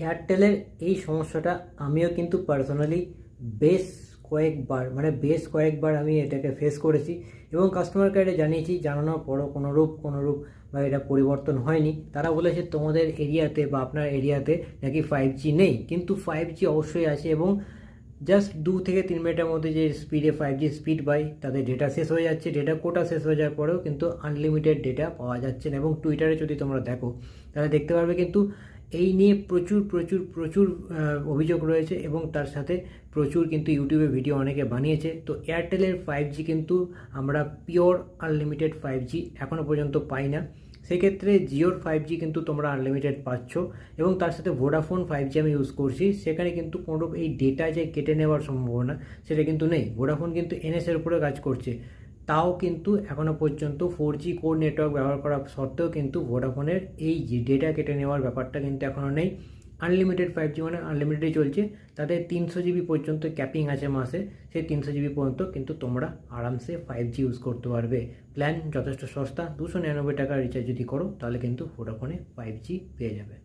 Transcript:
এয়ারটেলের এই সমস্যাটা আমিও কিন্তু পার্সোনালি বেশ কয়েকবার আমি এটাকে ফেস করেছি এবং কাস্টমার কেয়ারে জানিয়েছি, জানানোর পরও কোনোরূপ বা এটা পরিবর্তন হয়নি। তারা বলেছে তোমাদের এরিয়াতে বা আপনার এরিয়াতে নাকি 5G নেই, কিন্তু 5G অবশ্যই আছে এবং জাস্ট 2 থেকে 3 মিনিটের মধ্যে যে স্পিডে 5G স্পিড পাই, তাদের ডেটা শেষ হয়ে যাচ্ছে। ডেটা কোটা শেষ হয়ে যাওয়ার পরেও কিন্তু আনলিমিটেড ডেটা পাওয়া যাচ্ছে না। এবং টুইটারে যদি তোমরা দেখো তাহলে দেখতে পারবে কিন্তু এই নিয়ে প্রচুর অভিযোগ রয়েছে এবং তার সাথে প্রচুর কিন্তু ইউটিউবে ভিডিও অনেকে বানিয়েছে। তো এয়ারটেলের 5G কিন্তু আমরা পিওর আনলিমিটেড 5G এখনও পর্যন্ত পাই না। সেক্ষেত্রে জিওর 5G কিন্তু তোমরা আনলিমিটেড পাচ্ছ এবং তার সাথে ভোডাফোন 5G আমি ইউজ করছি, সেখানে কিন্তু কোনো এই ডেটা যে কেটে নেওয়ার সম্ভাবনা সেটা কিন্তু নেই। ভোডাফোন কিন্তু এনএসের উপরে কাজ করছে, তাও কিন্তু এখনও পর্যন্ত 4G কোর নেটওয়ার্ক ব্যবহার করা সত্ত্বেও কিন্তু ভোডাফোনের এই যে ডেটা কেটে নেওয়ার ব্যাপারটা কিন্তু এখনও নেই। আনলিমিটেড 5G মানে আনলিমিটেডই চলছে, তাদের 300 GB পর্যন্ত ক্যাপিং আছে মাসে। সেই 300 GB পর্যন্ত কিন্তু তোমরা আরামসে 5G ইউজ করতে পারবে। প্ল্যান যথেষ্ট সস্তা, 299 টাকা রিচার্জ যদি করো তাহলে কিন্তু ভোডাফোনে 5G পেয়ে যাবে।